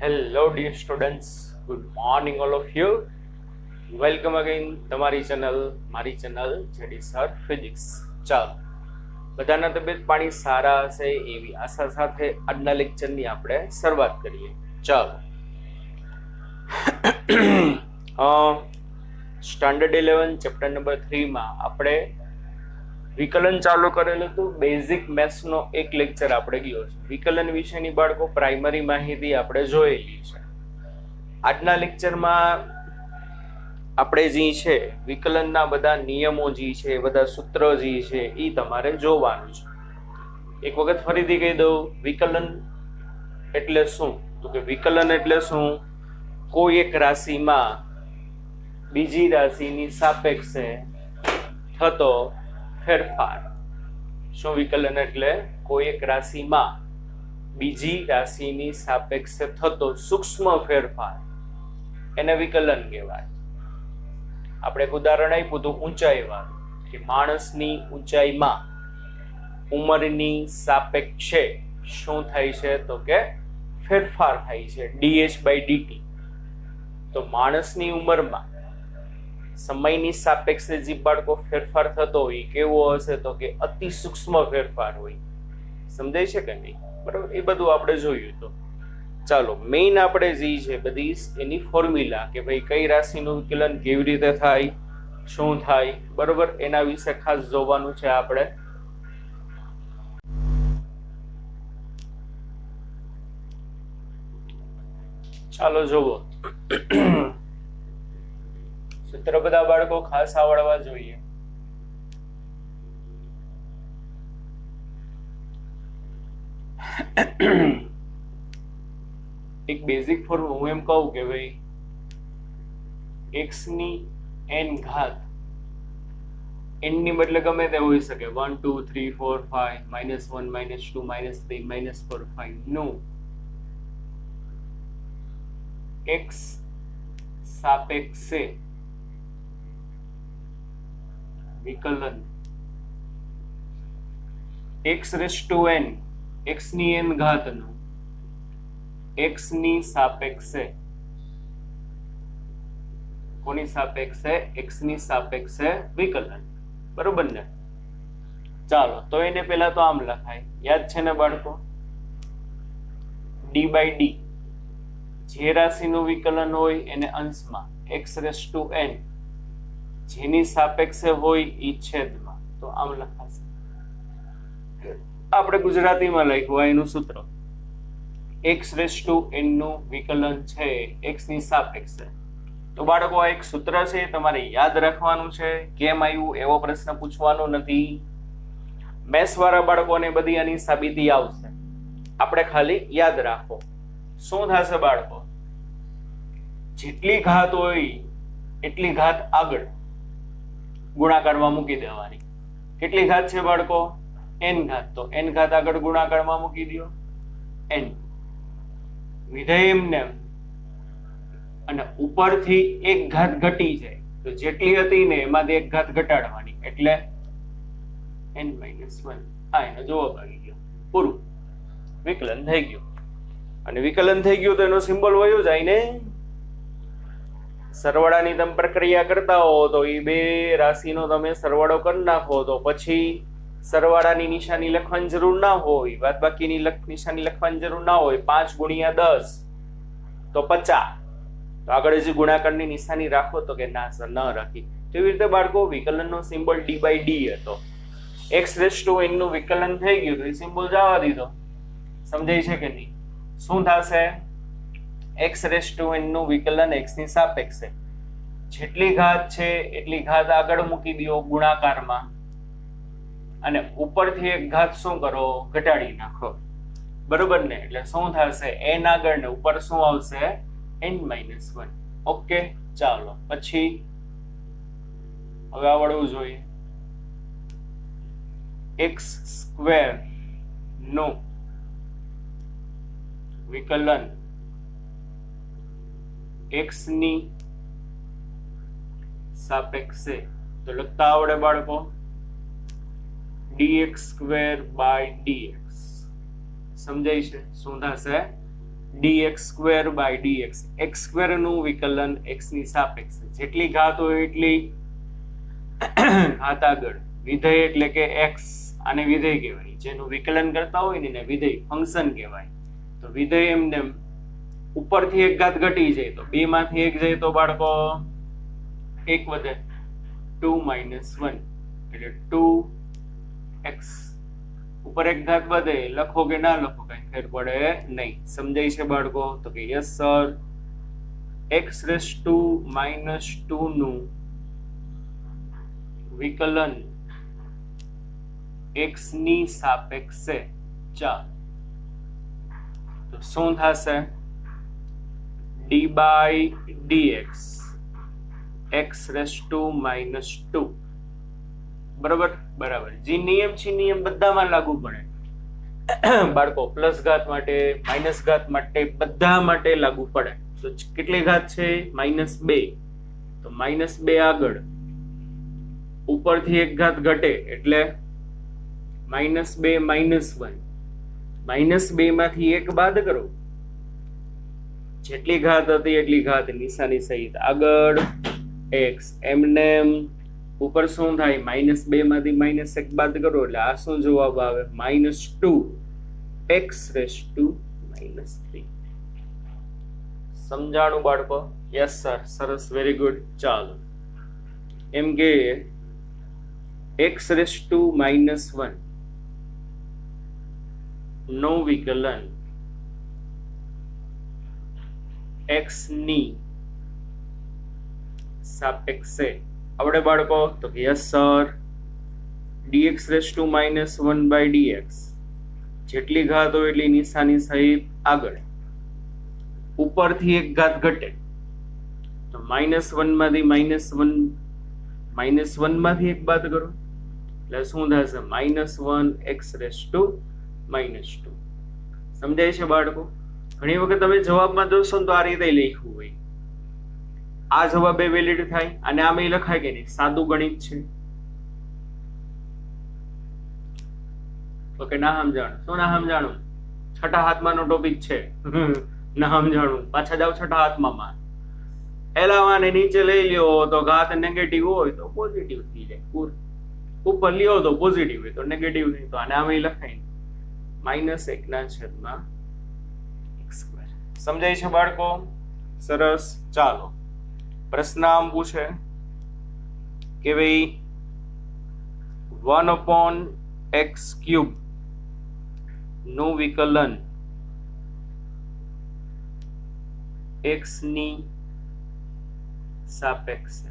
Hello dear students, good morning all of you. Welcome again તમારી channel મારી channel JD sir physics. ચાલો બધાના તબિયત પાણી સારા હશે એવી આશા સાથે આજના લેક્ચરની આપણે શરૂઆત કરીએ. ચાલો સ્ટાન્ડર્ડ 11 ચેપ્ટર નંબર 3 માં આપણે વિકલન ચાલુ કરેલું હતું. બેઝિક મેથ્સનો એક લેક્ચર આપણે ગયો છે. વિકલન વિશેની બાળકો પ્રાઇમરી માહિતી આપણે જોયેલી છે. આજના લેક્ચરમાં આપણે જે છે વિકલનના બધા નિયમો જે છે, બધા સૂત્ર જે છે એ તમારે જોવાનું છે. એક વખત ફરીથી કહી દઉં, વિકલન એટલે શું? તો કે વિકલન એટલે શું? કોઈ એક રાશિમાં બીજી રાશિની સાપેક્ષે થતો ફેરફાર. શું વિકલન એટલે? કોઈ એક રાશિમાં બીજી રાશિની સાપેક્ષે થતો સૂક્ષ્મ ફેરફાર, એને વિકલન કહેવાય. આપણે એક ઉદાહરણ આપ્યું હતું ઊંચાઈ વાળું, કે માણસની ઊંચાઈમાં ઉંમરની સાપેક્ષે શું થાય છે? તો કે ફેરફાર થાય છે, dh/dt. તો માણસની ઉંમરમાં સમયની સાપેક્ષે જે બાળકો ફેરફાર થતો હોય કેવો હશે? તો કે અતિ સૂક્ષ્મ ફેરફાર હોય. સમજાય છે કે નહીં? બરાબર, એ બધું આપણે જોયું. તો ચાલો મેઇન આપણે જે છે બધી એની ફોર્મ્યુલા, કે ભાઈ કઈ રાશિનું વિકલન કેવી રીતે થાય, શું થાય, બરોબર, એના વિશે ખાસ જોવાનું છે આપણે. ચાલો જોવો, સૂત્ર બધા બાળકો ખાસ આવડવા જોઈએ. એક બેઝિક ફોર્મ હું એમ કહું કે ભાઈ x ની n ઘાત, n ની બદલે ગમે તે હોઈ શકે, 1 2 3 4 5 -1 -2 -3 -4 5 નું x સાપેક્ષે વિકલન x⁻n, x ની n ઘાતનું x ની સાપેક્ષે, કોની સાપેક્ષે? x ની સાપેક્ષે વિકલન. બરોબર ને? ચાલો તો એને પહેલા તો આમ લખાય, યાદ છે ને બાળકો? d/d. જે રાશિનું વિકલન હોય એને અંશમાં, x⁻n જેની સાપેક્ષે હોય એ છેદમાં. તો આમ લખાશે. આપણે ગુજરાતીમાં લખ્યું એનું સૂત્ર, x⁻n નું વિકલન છે x ની સાપેક્ષે. તો બાળકો આ એક સૂત્ર છે, તમારે યાદ રાખવાનું છે. કેમ આવ્યું એવો પ્રશ્ન પૂછવાનો નથી. મેથ્સ વાળા બાળકોને બધી આની સાબિતી આવશે, આપણે ખાલી યાદ રાખો. શું થશે બાળકો? જેટલી ઘાત હોય એટલી ઘાત આગળ ગુણાકારમાં મૂકી દેવાની. કેટલી ઘાત છે બાળકો? n ઘાત. તો n ઘાત આગળ ગુણાકારમાં મૂકી દો, n વિધેય એમને, અને ઉપરથી એક ઘાત ઘટી જાય તો જેટલી હતી ને એમાંથી એક ઘાત ઘટાડવાની, એટલે n-1. આ એનો જવાબ આવી ગયો. પૂરું, વિકલન થઈ ગયું. અને વિકલન થઈ ગયું તો એનો સિમ્બોલ વયો જાય ને. સરવાળાની તમે પ્રક્રિયા કરતા હો તો એ બે રાશિનો તમે સરવાળો કરી નાખો તો પછી સરવાળાની નિશાની લખવાની જરૂર ના હોય, બાદબાકીની નિશાની લખવાની જરૂર ના હોય. 5 × 10 તો 50. તો આગળ જે ગુણાકારની નિશાની રાખો તો કે ના સર, ન રાખી. તેવી રીતે બાળકો વિકલનનો સિમ્બોલ d/d હતો. x⁻n નું વિકલન થઈ ગયું તો એ સિમ્બોલ જવા દીધો. સમજાય છે કે નહીં? શું થશે? x⁻n નું વિકલન x ની સાપેક્ષે જેટલી ઘાત છે એટલી ઘાત આગળ મૂકી દો ગુણાકારમાં, અને ઉપરથી એક ઘાત શું કરો? ઘટાડી નાખો. બરોબર ને? એટલે શું થશે? n આગળ ને ઉપર શું આવશે? n-1. ઓકે, ચાલો પછી હવે આવડવું જોઈએ. x² નું વિકલન x ની સાપેક્ષે, તો લખતા આવડે બાળકો? dx² by dx. સમજાય છે? શું થશે? dx square by dx. x square નું વિકલન x ની સાપેક્ષે, જેટલી ઘાત હોય એટલી ઘાત આગળ. વિધેય એટલે કે x, આને વિધેય કહેવાય. જેનું વિકલન કરતા હોય ને એને વિધેય ફંક્શન કહેવાય. તો વિધેય એમને ઉપરથી એક ઘાત ઘટી જાય તો 2 માંથી 1 જાય તો બાળકો 1 વધે, 2 - 1 એટલે 2x. ઉપર એક ઘાત વધે, લખો કે ના લખો કઈ ફેર પડે નહીં. સમજાય છે બાળકો? તો કે યસ સર. x⁻² નું વિકલન x ની સાપેક્ષે. ચાલ તો શું થશે? d/dx x⁻². બરાબર બરાબર. જે નિયમ છે નિયમ બધામાં લાગુ પડે બાળકો. પ્લસ ઘાત માટે, માઇનસ ઘાત માટે, બધા માટે લાગુ પડે. તો કેટલી ઘાત છે? -2. તો -2 આગળ ઉપરથી એક ઘાત ઘટે એટલે -2 - 1. -2 માંથી 1 બાદ કરો, જેટલી ઘાત હતી એટલી ઘાત નિશાની સહિત આગળ x. એમને ઉપર શું થાય? -2 માંથી -1 બાદ કરો એટલે આ શું જવાબ આવે? -2x⁻³ સમજાણું બાળકો? Yes sir. સરસ, વેરી ગુડ. ચાલો એમ કે x⁻1 નો વિકલન x ની સાપેક્ષે આવડે બાળકો? તો યસ સર. dx⁻1/dx જેટલી ઘાત હોય એટલી નિશાની સહિત આગળ. ઉપરથી એક ઘાત ઘટે તો -1 માંથી -1 માંથી 1 બાદ કરો એટલે શું થશે? -1x⁻². સમજાય છે બાળકો? ઘણી વખત તમે જવાબમાં જોશો ને તો આ રીતે લખ્યું હોય. આ જવાબ એ વેલિડ થાય અને આમાં લખાય કે નહીં? સાદું ગણિત છે. ઓકે, ના સમજાણું? શું ના સમજાણું? છઠ્ઠા હાથમાંનો ટોપિક છે. ના સમજાણું? પાછા જાવ છઠ્ઠા હાથમાં. એલાવાને નીચે લઈ લ્યો તો ઘાત નેગેટિવ હોય તો પોઝિટિવ થઈ જાય. ઉપર લ્યો તો પોઝિટિવ હોય તો નેગેટિવ થઈ. તો આને આમાં લખાય -1/x². સમજાય છે બાળકો? સરસ. ચાલો પ્રશ્ન આમ પૂછે કે ભાઈ 1/x³ નું વિકલન x ની સાપેક્ષે.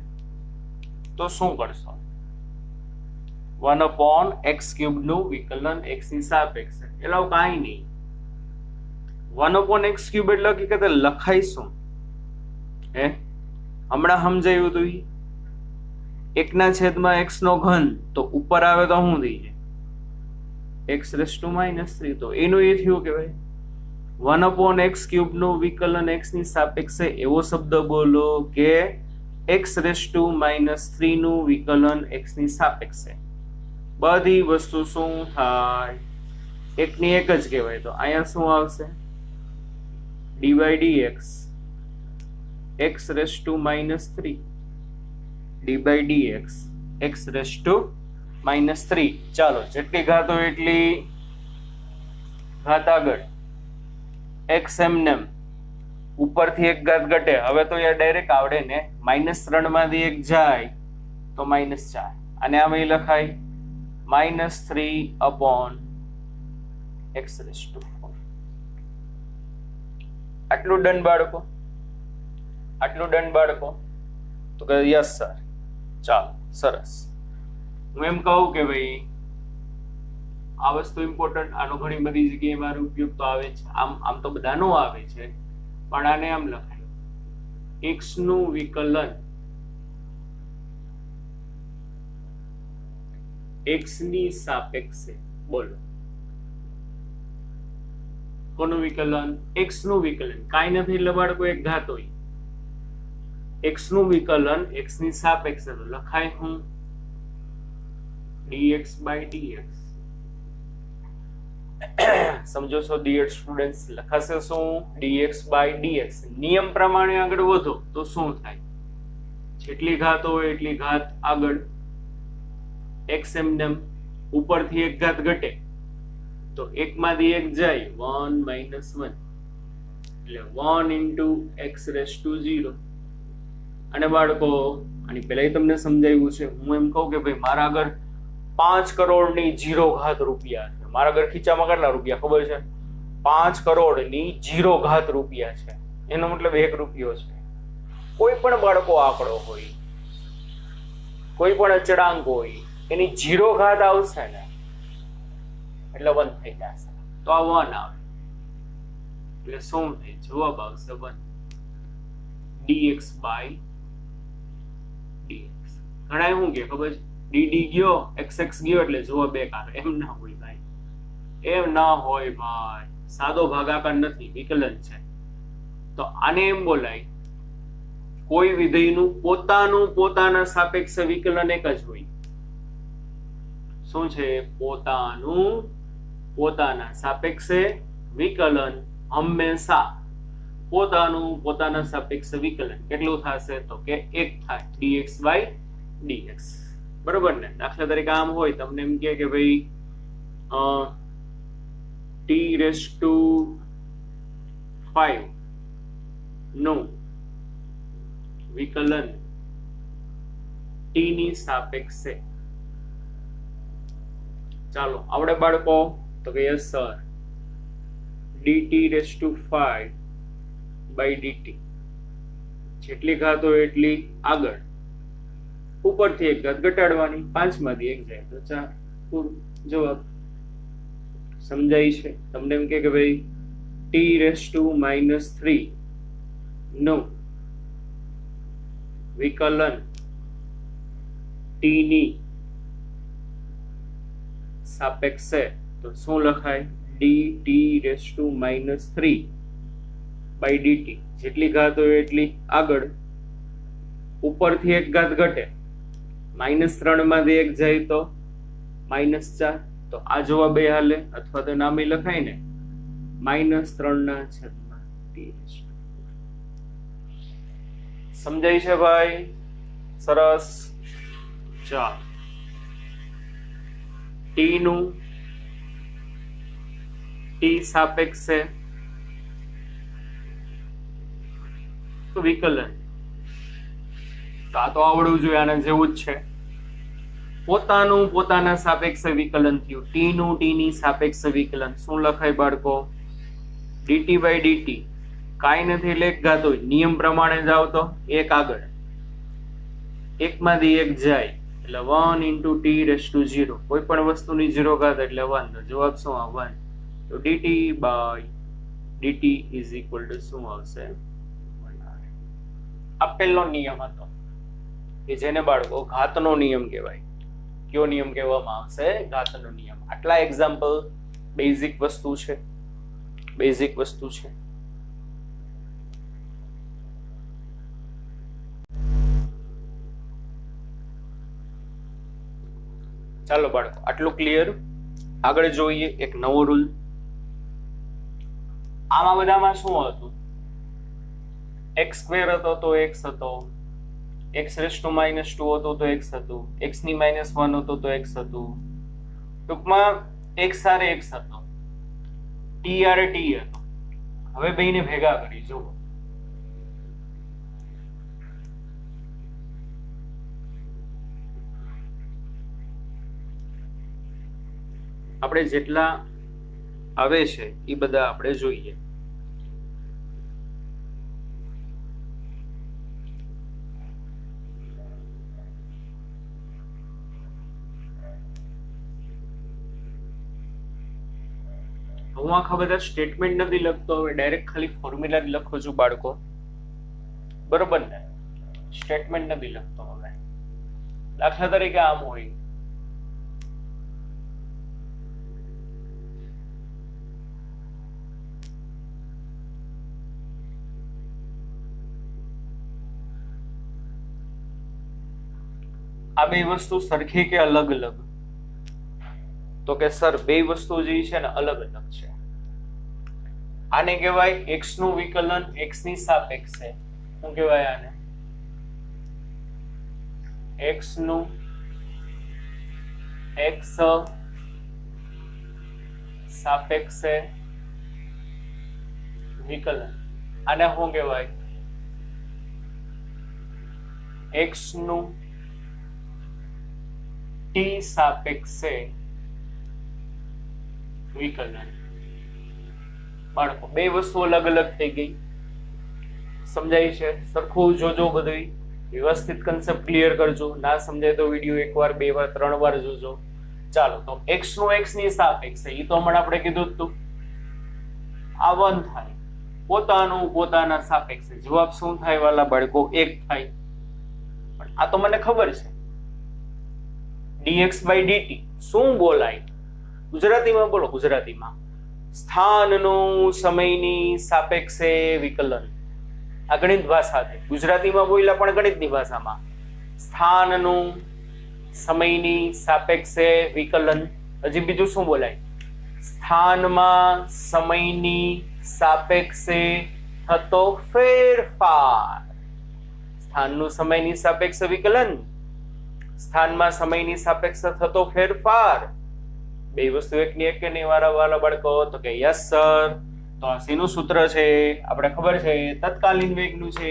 તો શું કરશો? 1/x³ નું વિકલન x ની સાપેક્ષે એટલે કાંઈ નહીં. 1/x³ એટલે હકીકતે લખાઈશું હે હમણાં સમજાયું હતું. 1/x નો ઘન તો ઉપર આવે તો શું થઈ જાય? x⁻³ તો એનું એ થયું કે ભાઈ 1/x³ નું વિકલન x ની સાપેક્ષે એવો શબ્દ બોલો કે x⁻³ નું વિકલન x ની સાપેક્ષે. બધી વસ્તુ શું થાય? એક ની એક જ કહેવાય. તો અહીંયા શું આવશે? d/dx x⁻³ d/dx x⁻³ ચાલો જેટલી ઘાત હોય એટલી ઘાત આગળ. x એમને ઉપરથી એક ઘાત ઘટે. હવે તો યાર ડાયરેક્ટ આવડે ને, -3 માંથી 1 જાય તો -4. અને આમાં લખાય -3/x⁴. આટલું ડન બાળકો? આટલું ડન બાળકો? તો કે યસ સર. ચાલો સરસ. હું એમ કહું કે ભાઈ આ વસ્તુ ઇમ્પોર્ટન્ટ. આનો ઘણી બધી જગ્યાએ મારો ઉપયોગ તો આવે છે. આમ તો બધાનો આવે છે, પણ આને આમ લખાય x નું વિકલન x ની સાપેક્ષે. બોલો કોનું વિકલન? x નું વિકલન. કાંઈ નથી એટલે બાળકો એક ઘાત હોય. x નું વિકલન x ની સાપેક્ષે તો લખાય હું dx/dx સમજો છો ડિયર સ્ટુડન્ટ્સ? લખાશે શું? dx by dx. નિયમ પ્રમાણે આગળ વધો તો શું થાય? જેટલી ઘાત હોય એટલી ઘાત આગળ. x એમનેમ ઉપરથી એક ઘાત ઘટે તો એક માંથી એક જાય, 1 - 1 એટલે 1 × x રેઝ ટુ 0. અને બાળકો આની પહેલા તમને સમજાવ્યું છે, હું એમ કહું કે ભાઈ મારા આગળ 5 કરોડની 0 ઘાત રૂપિયા છે. મારા ઘર ખીચામાં કેટલા રૂપિયા ખબર છે? 5 કરોડની 0 ઘાત રૂપિયા છે. એનો મતલબ 1 રૂપિયો છે. કોઈ પણ બાળકો આંકડો હોય, કોઈ પણ અચળાંક હોય, એની 0 ઘાત આવશે ને એટલે 1 થઈ જશે. તો આ 1 આવે એટલે શું થાય? જવાબ આવશે 1. dx by dx. ઘણા શું કે ખબર છે? dd ગયો, xx ગયો એટલે જવાબ 1 આવે. એમ ના હોય ભાઈ, એમ ના હોય ભાઈ. સાદો ભાગાકાર નથી, વિકલન છે. તો આને એમ બોલાય, કોઈ વિધેયનું પોતાના સાપેક્ષે વિકલન એક જ હોય. શું છે? પોતાના સાપેક્ષે વિકલન હંમેશા પોતાના સાપેક્ષે વિકલન કેટલું થશે? તો કે 1 થાય, dx બાય dx. બરોબર ને? દાખલા તરીકે આમ હોય, તમને એમ કે ભાઈ t⁵ નું વિકલન t ની સાપેક્ષે. ચાલો આવડે બાળકો? તો કે યસ સર. dt⁵/dt. જેટલી ઘાત હોય એટલી આગળ, ઉપરથી એક ઘાત ઘટાડવાની, 5 માંથી એક જાય તો 4. પૂરું. જવાબ સમજાય છે? તમને એમ કે ભાઈ t⁻³ નું વિકલન t ની સાપેક્ષે તો શું લખાય? dt⁻³ જેટલી ઘાત હોય એટલી આગળ, ઉપરથી એક ઘાત ઘટે, -3 માંથી એક જાય તો -4. તો આ જવાબ એ હાલે, અથવા તો નામે લખાય ને -3/t. સમજાય છે ભાઈ? સરસ. ચાલ, t નું t સાપેક્ષે વિકલન. તો આ તો આવડવું જોઈએ, આના જેવું જ છે. પોતાના સાપેક્ષે વિકલન થયું. t નું t ની સાપેક્ષે વિકલન શું લખાય બાળકો? dt/dt. કાંઈ નથી એટલે એક ઘાત હોય, નિયમ પ્રમાણે જાવ તો એક આગળ, એક માંથી એક જાય એટલે 1 × t⁵0. કોઈ પણ વસ્તુની 0 ઘાત એટલે 1. તો જવાબ શું આવે? 1. તો dt/dt શું આવશે? આપેલનો નિયમ હતો કે જેને બાળકો ઘાતનો નિયમ કહેવાય. કયો નિયમ કહેવામાં આવશે? ઘાતનો નિયમ. આટલા એક્ઝામ્પલ બેઝિક વસ્તુ છે. ચાલો બાળકો, આટલું ક્લિયર. આગળ જોઈએ એક નવો રૂલ. આમાં બધામાં શું હતું? x² હતો તો x હતો, x⁻² હતો તો x હતું, x⁻1 હતો તો x હતું. ટૂંકમાં x હારે x હતો, t હારે t હતો. હવે બેયને ભેગા કરી જુઓ. આપણે જેટલા આવે છે એ બધા આપણે જોઈએ. હું આખા બધા સ્ટેટમેન્ટ નથી લખતો, હવે ડાયરેક્ટ ખાલી ફોર્મ્યુલા જ લખું છું બાળકો. બરોબર ને? સ્ટેટમેન્ટ નથી લખતો. હવે દાખલા તરીકે આમ હોય, આ બે વસ્તુ સરખી કે અલગ અલગ? તો કે સર બે વસ્તુ જે છે ને અલગ અલગ છે. આને કહેવાય x નું વિકલન x ની સાપેક્ષે. શું કહેવાય આને? x નું x સાપેક્ષે વિકલન. આને શું કહેવાય? x નું t સાપેક્ષે વિકલન. બાળકો બે વસ્તુ અલગ અલગ થઈ ગઈ. સમજાય છે? સરખું જોજો, બધું વ્યવસ્થિત કન્સેપ્ટ ક્લિયર કરજો. ના સમજાય તો વિડીયો એકવાર, બે વાર, 3 વાર જોજો. ચાલો, તો x નું x ની સાપેક્ષે, એ તો હમણાં આપણે કીધું હતું. આ 1 થાય, પોતાનું પોતાના સાપેક્ષે. જવાબ શું થાય વાલા બાળકો? 1 થાય. પણ આ તો મને ખબર છે. dx by dt શું બોલાય? ગુજરાતીમાં બોલો, ગુજરાતીમાં. સ્થાનનું સમયની સાપેક્ષે વિકલન. આ ગણિત ભાષા છે. ગુજરાતીમાં બોલ્યા પણ ગણિતની ભાષામાં. સ્થાનનું સમયની સાપેક્ષે વિકલન. હજી બીજું શું બોલાય? સ્થાનમાં સમયની સાપેક્ષે થતો ફેરફાર. સ્થાનનું સમયની સાપેક્ષે વિકલન, સ્થાનમાં સમયની સાપેક્ષે થતો ફેરફાર. બે વસ્તુ એકની એક કે નહીં વાળા બાળકો? તો કે યસ સર. તો આ શેનું સૂત્ર છે? આપણે ખબર છે, તત્કાલીન વેગનું છે.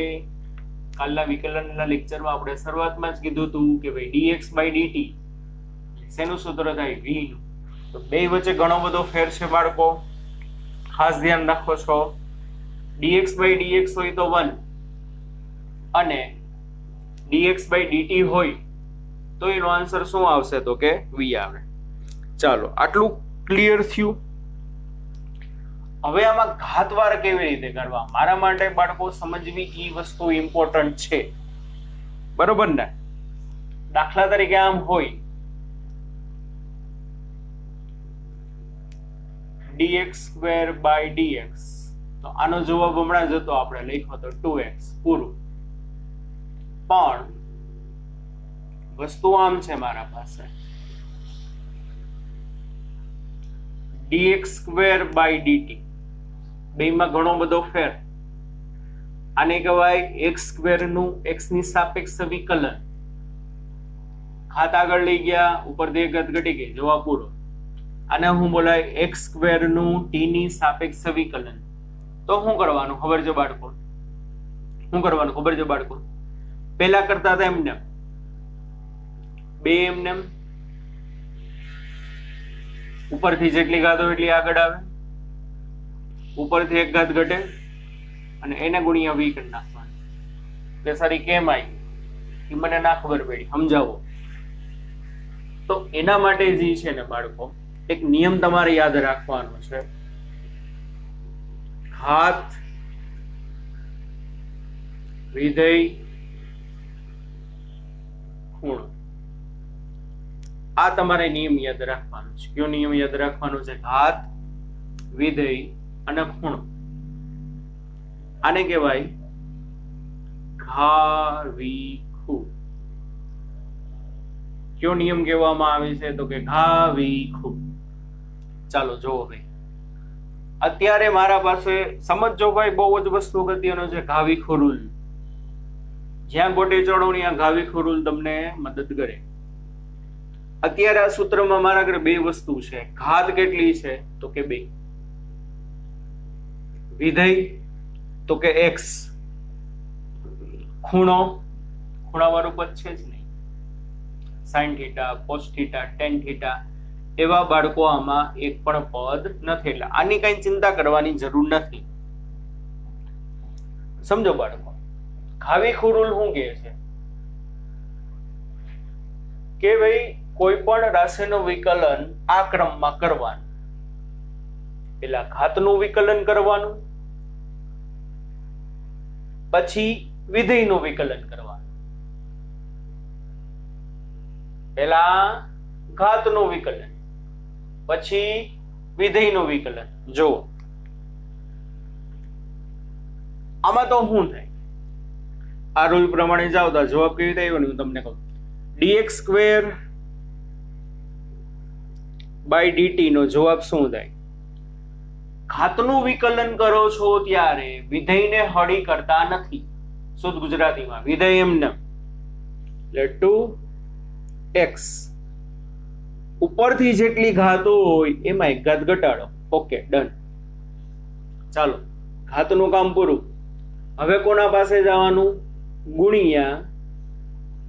કાલના વિકલનના લેક્ચરમાં આપણે શરૂઆતમાં જ કીધું હતું કે ભાઈ dx by dt શેનું સૂત્ર થાય? v નું. તો બે વચ્ચે ઘણો બધો ફેર છે બાળકો, ખાસ ધ્યાન રાખો છો. dx by dx હોય તો 1 અને dx by dt હોય તો એનો આન્સર શું આવશે? તો કે v આવે. ચાલો, આટલું ક્લિયર થયું. હવે આમાં ઘાતવાર કેવી રીતે કરવા? મારા માટે બાળકો સમજવી એ વસ્તુ ઇમ્પોર્ટન્ટ છે, બરોબર ને? દાખલા તરીકે આમ હોય dx² by dx, તો આનો જવાબ હમણાં જ હતો, આપણે લખ્યો તો 2x પૂરું. પણ વસ્તુ આમ છે મારા પાસે, dx² by dt બેમાં ઘણો બધો ફેર. આને કહેવાય x² નું x ની સાપેક્ષે વિકલન. ખાત આગળ લઈ ગયા, ઉપરથી એક ઘાત ઘટી ગઈ, જવાબ પૂરો. આને હું બોલાય x² નું t ની સાપેક્ષે વિકલન. તો શું કરવાનું ખબર છે બાળકો? શું કરવાનું ખબર છે બાળકો? પહેલા કરતા હતા એમને બે એમને ઉપરથી જેટલી ઘાત હોય એટલી આગળ આવે, ઉપરથી એક ઘાત ઘટે અને એને ગુણ્યા v કરી નાખવાનું. કે સારી કેમ આવી એ મને ના ખબર પડી, સમજાવો. તો એના માટે જે છે ને બાળકો, એક નિયમ તમારે યાદ રાખવાનો છે. ઘાત, વિધેય, ખૂણો. આ તમારે નિયમ યાદ રાખવાનો છે. કયો નિયમ યાદ રાખવાનો છે? ઘાત, વિધેય અને ખૂણો. આને કહેવાય ઘાવીખુ. કયો નિયમ કહેવામાં આવે છે? તો કે ઘાવીખુ. ચાલો જોવો ભાઈ, અત્યારે મારા પાસે સમજો ભાઈ, બહુ જ વસ્તુ અગત્યનો છે ઘાવીખુ રૂલ. જ્યાં ગોટે ચડો ત્યાં ઘાવીખુ રૂલ તમને મદદ કરે. અત્યારે આ સૂત્રમાં મારા ઘરે બે વસ્તુ છે. ઘાત કેટલી છે? તો કે 2. વિધેય તો કે x. ખૂણો, ખૂણાવાળું પદ છે જ નહીં. sin θ, cos θ, tan θ એવા બાળકો આમાં એક પણ પદ નથી. એટલે આની કઈ ચિંતા કરવાની જરૂર નથી. સમજો બાળકો, ઘાવીખુ રૂલ શું કહે છે? કે ભાઈ કોઈ પણ રાશિનું વિકલન આ ક્રમમાં કરવાનું. પેલા ઘાતનું વિકલન કરવાનું, પછી વિધેયનું વિકલન કરવાનું. પેલા ઘાતનું વિકલન, પછી વિધેયનું વિકલન. જો આમાં તો શું થાય? આ રૂલ પ્રમાણે જાવ તો જવાબ કેવી રીતે આવ્યો હું તમને કહું. dx² by dt નો જવાબ શું થાય? ઘાતનું વિકલન કરો છો ત્યારે વિધેયને હળી કરતા નથી. શુદ્ધ ગુજરાતીમાં વિધેય એમને એટલે 2x ઉપરથી જેટલી ઘાતો હોય એમાં એક ઘાત ઘટાડો. Okay, done. ચાલો, ઘાતનું કામ પૂરું. હવે કોના પાસે જવાનું? ગુણ્યા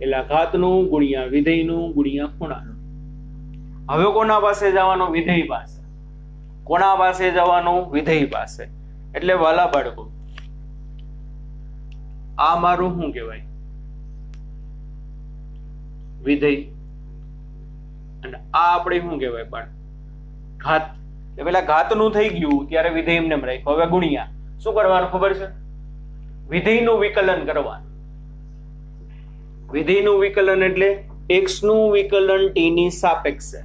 એટલે ઘાતનું ગુણ્યા વિધેયનું ગુણ્યા ખૂણાનું. હવે કોના પાસે જવાનું? વિધેય પાસે. કોના પાસે જવાનું? વિધેય પાસે. એટલે વાલા બાળકો, આ મારું શું કહેવાય? વિધેય. અને આ આપણે શું કહેવાય? બાળક ઘાત. એટલે પેલા ઘાતનું થઈ ગયું ત્યારે વિધેય એમને રાખ્યું. હવે ગુણ્યા શું કરવાનું ખબર છે? વિધેયનું વિકલન કરવાનું. વિધેયનું વિકલન એટલે x નું વિકલન t ની સાપેક્ષે.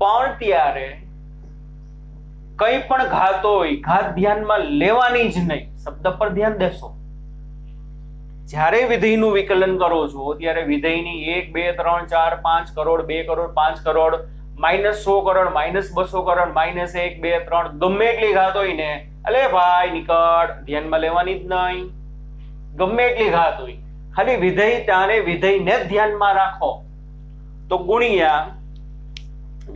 પણ ત્યારે કઈ પણ ઘાત હોય, ઘાત ધ્યાનમાં લેવાની જ નહીં. શબ્દ પર ધ્યાન દેશો. જ્યારે વિધેયનું વિકલન કરો છો ત્યારે વિધેયની 1 2 3 4 5 કરોડ 2 કરોડ 5 કરોડ -100 કરોડ -200 કરોડ -1 2 3 ગમે એટલી ઘાત હોય ને, અલે ભાઈ નિકટ, ધ્યાનમાં લેવાની જ નહીં. ગમે એટલી ઘાત હોય, ખાલી વિધેય ત્યારે વિધેયને જ ધ્યાનમાં રાખો. તો ગુણ્યા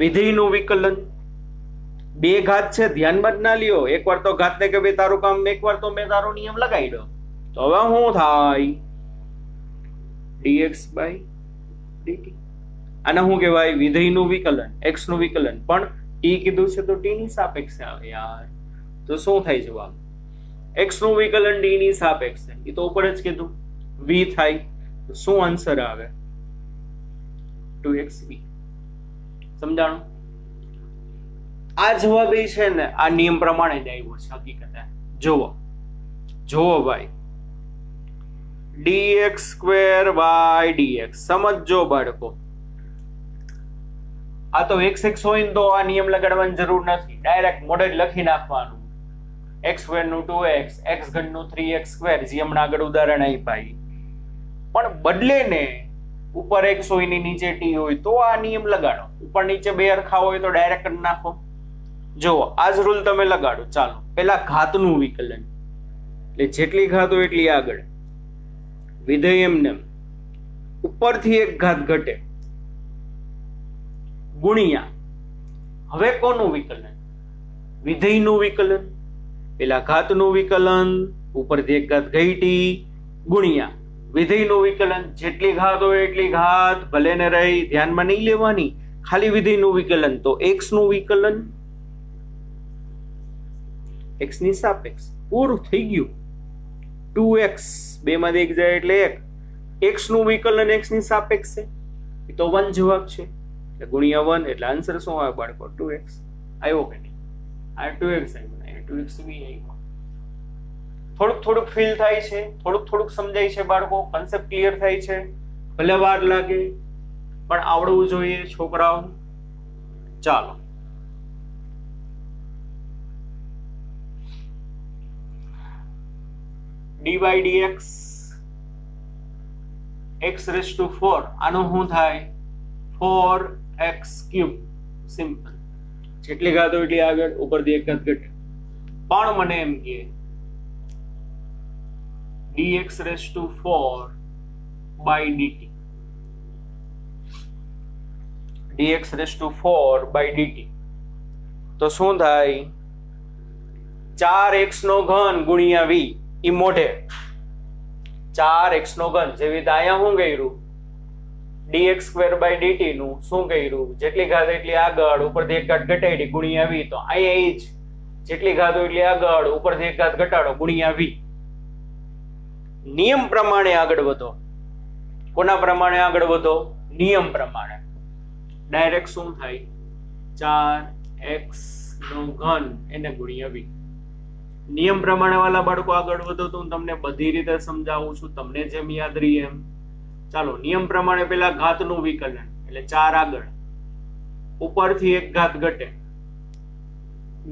વિધેયનું વિકલન. બે ઘાત છે, ધ્યાનમાં જ ના લ્યો. એકવાર તો ઘાતને કે ભાઈ તારું કામ, એકવાર તો મેં તારો નિયમ લગાવી દો. તો હવે શું થાય? dx by dt. આને શું કહેવાય? વિધેયનું વિકલન, x નું વિકલન. પણ t કીધું છે તો t ની સાપેક્ષે આવે યાર. તો શું થાય જવાબ? x નું વિકલન d ની સાપેક્ષે. એ તો ઉપર જ કીધું v થાય. તો શું આન્સર આવે? 2xv. સમજાણું? આ જવાબ એ છે ને, આ નિયમ પ્રમાણે જ આવ્યો છે હકીકતે. જોવો ભાઈ, dx² by dx. સમજો બાળકો, આ તો x હોય ને તો આ નિયમ લગાડવાની જરૂર નથી. ડાયરેક્ટ મોડેલ લખી નાખવાનું. x² નું 2x, x ઘન નું 3x², જે હમણાં આગળ ઉદાહરણ આપ્યું. પણ બદલે ને ઉપર x હોય ને નીચે t હોય તો આ નિયમ લગાડો. ઉપર નીચે બે હરખા હોય તો ડાયરેક્ટ કરી નાખો. જુઓ, આ જ રૂલ તમે લગાડો. ચાલો, પેલા ઘાતનું વિકલન એટલે જેટલી ઘાત હોય એટલી આગળ. વિધેય એમને ઉપરથી એક ઘાત ઘટે ગુણ્યા. હવે કોનું વિકલન? વિધેયનું વિકલન. પેલા ઘાતનું વિકલન, ઉપરથી એક ઘાત ઘટી ગુણ્યા વિધેયનું વિકલન. જેટલી ઘાત હોય એટલી ઘાત ભલે ને રહી, ધ્યાનમાં નહીં લેવાની. ખાલી વિધેયનું વિકલન. તો x નું વિકલન x ની સાપેક્ષ. પૂરું થઈ ગયું. 2x, બે માંથી એક જાય એટલે 1. x નું વિકલન x ની સાપેક્ષે. એ તો 1 જવાબ છે. એટલે ગુણ્યા 1 એટલે આન્સર શું આવે બાળકો? 2x. આવ્યો કે નહીં? આ 2x આવ્યો, 2xv આવ્યો. થોડુંક ફીલ થાય છે, થોડુંક સમજાય છે બાળકો. કન્સેપ્ટ ક્લિયર થાય છે. ભલે વાર લાગે પણ આવડવું જોઈએ છોકરાઓ. ચાલો, d by dx x⁴. આનું શું થાય? 4x³. સિમ્પલ. જેટલી ઘાત હોય એટલી આગળ, ઉપરથી એક ઘાત ઘટે. પણ મને એમ કે dx⁴ by dt. dx⁴ by dt તો શું થાય? 4x નો ઘન ગુણ્યા v. ઈ મોઢે 4x નો ઘન. જેવી રીતે અહીંયા શું કર્યું? dx² by dt નું શું કર્યું? જેટલી ઘાત એટલી આગળ, ઉપરથી એક ઘાત ઘટાડી ગુણ્યા v. તો અહીંયા એ જ જેટલી ઘાત હોય એટલી આગળ, ઉપરથી એક ઘાત ઘટાડો ગુણ્યા v. નિયમ પ્રમાણે આગળ વધો. કોના પ્રમાણે આગળ વધો? નિયમ પ્રમાણે. ડાયરેક્ટ શું થાય? 4x નો ઘન એને ગુણ્યા v. નિયમ પ્રમાણે વાલા બાળકો આગળ વધો તો હું તમને બધી રીતે સમજાવું છું, તમને જેમ યાદ રહી એમ. ચાલો, નિયમ પ્રમાણે પેલા ઘાતનું વિકલન એટલે 4 આગળ, ઉપરથી એક ઘાત ઘટે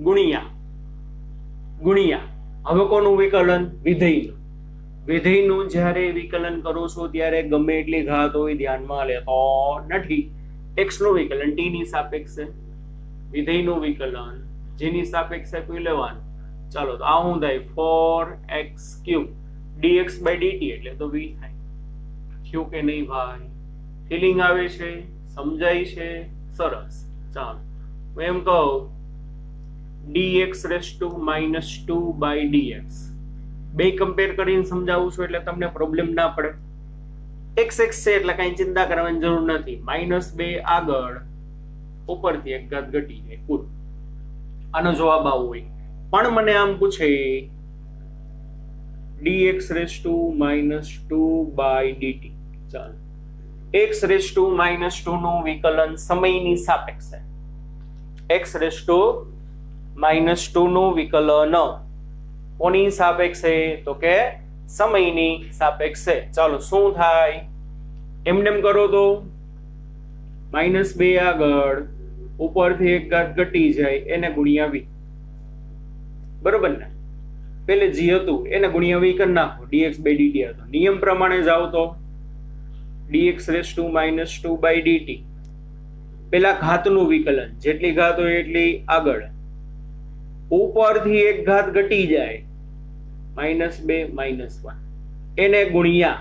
ગુણ્યા હવે કોનું વિકલન? વિધેયનું. વિધેયનું જ્યારે વિકલન કરો છો ત્યારે ગમે એટલી ઘાત હોય ધ્યાનમાં લેતો નથી. x નું વિકલન t ની સાપેક્ષે, વિધેયનું વિકલન જેની સાપેક્ષે આપ્યું લેવાનું. ચાલો તો આ શું થાય 4x³ dx/dt એટલે તો v થાય. થયું કે નહીં ભાઈ? ફિલિંગ આવે છે? સમજાય છે? સરસ. ચાલો હું એમ કહું dx⁻²/dx બે કમ્પેર કરીને સમજાવું છું એટલે તમને પ્રોબ્લેમ ના પડે. x છે એટલે કઈ ચિંતા કરવાની જરૂર નથી. -2 આગળ ઉપરથી એક ઘાત ઘટી જાય પૂરું. આનો જવાબ આવો હોય. પણ મને આમ પૂછે dx⁻²/dt. ચાલો x⁻² નું વિકલન સમયની સાપેક્ષે x⁻² નું વિકલન કોની સાપેક્ષે? તો કે સમયની સાપેક્ષે. ચાલો શું થાય? એમને કરો તો -2 આગળ ઉપરથી એક ઘાત ઘટી જાય એને ગુણ્યા v. બરોબર ને? પેલે g હતું એને ગુણ્યા v કરી નાખો. dx/dt હતો. નિયમ પ્રમાણે જાવ તો dx⁻²/dt પેલા ઘાતનું વિકલન, જેટલી ઘાત હોય એટલી આગળ, ઉપરથી એક ઘાત ઘટી જાય -2 -1 એને ગુણ્યા.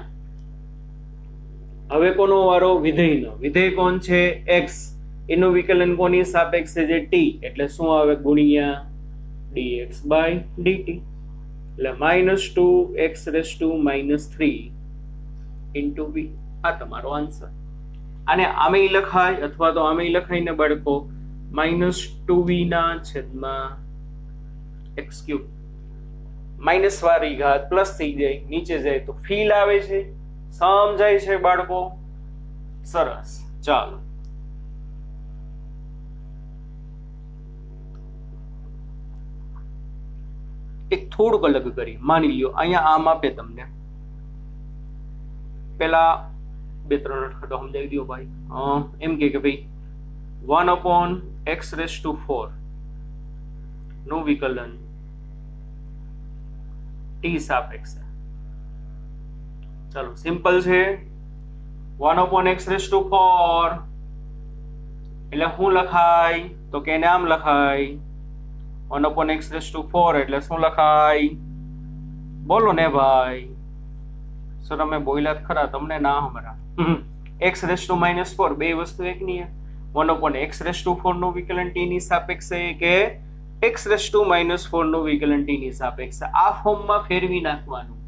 હવે કોનો વારો? વિધેયનો. વિધેય કોણ છે? x. એનું વિકલન કોની સાપેક્ષે છે? t. એટલે શું આવે? ગુણ્યા dx/dt એટલે -2x⁻³ v. આ તમારો આન્સર. આને આમેય લખાય અથવા તો આમેય લખાઈને બાળકો -2v/x³ માઇનસ વાળી ઘાત પ્લસ થઈ જાય, નીચે જાય તો ફીલ આવે છે. સમજાય છે બાળકો? સરસ. ચાલો એક થોડુંક અલગ કરી. માની લ્યો અહીંયા આમ આપે તમને, પેલા 2-3 અટખતો સમજાવી દો ભાઈ. એમ કે ભાઈ 1/x⁴ નું વિકલન t સાપેક્ષે. ચાલો સિમ્પલ છે. 1/x⁴ એટલે શું લખાય? તો કે એને આમ લખાય 1/x⁴ એટલે શું લખાય? બોલો ને ભાઈ. સર અમે બોલ્યા ખરા, તમને ના હમરા. x⁻⁻4 બે વસ્તુ એક ની. 1/x⁴ નું વિકલન t ની સાપેક્ષે કે x⁻⁻4 નું વિકલન t ની સાપેક્ષે. આ ફોર્મમાં ફેરવી નાખવાનું.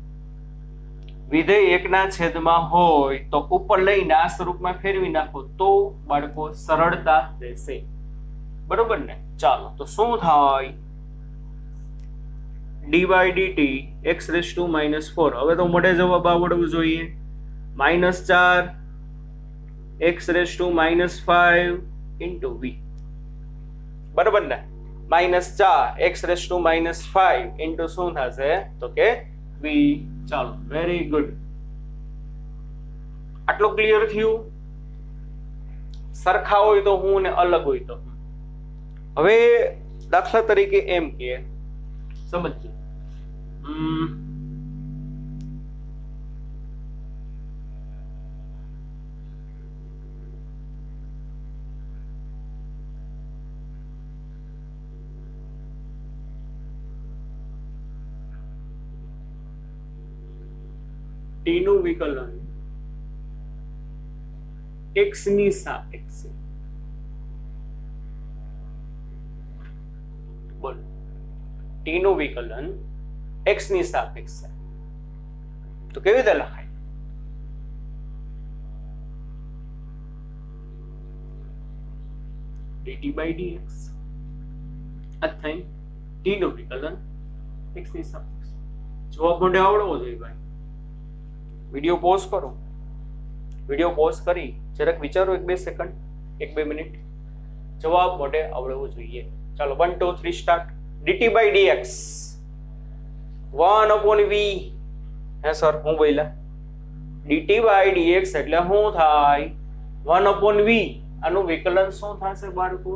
વિધેય એકના છેદમાં હોય તો ઉપર લઈને આ સ્વરૂપમાં ફેરવી નાખો તો બાળકો સરળતા રહેશે. બરોબર ને? ચાલો તો શું થાય? d/dt x⁻⁻4. હવે તો મોઢે જવાબ આવડવું જોઈએ. -4 x⁻⁵ v. બરોબર ને? -4 x⁻⁵ શું થશે? તો કે v. ચાલો વેરી ગુડ. આટલું ક્લિયર થયું? સરખા હોય તો હું ને અલગ હોય તો હું. હવે દાખલા તરીકે એમ કે સમજજો. t નું વિકલન x ની સાપેક્ષે. બોલો, t નું વિકલન x ની સાપેક્ષે તો કેવી રીતે લખાય? dt/dx. આ થાય t નું વિકલન x ની સાપેક્ષે. જવાબ મોઢે આવડવો જોઈએ ભાઈ. વિડિયો પોઝ કરો. વિડિયો પોઝ કરી જરાક વિચારો 1-2 સેકન્ડ, 1-2 મિનિટ. જવાબ મોઢે આવડવો જોઈએ. ચાલો 1 2 3 સ્ટાર્ટ. dt/dx 1/v. હે સર હું બોલ્યા? dt/dx એટલે શું થાય? 1/v. આનું વિકલન શું થશે બાળકો?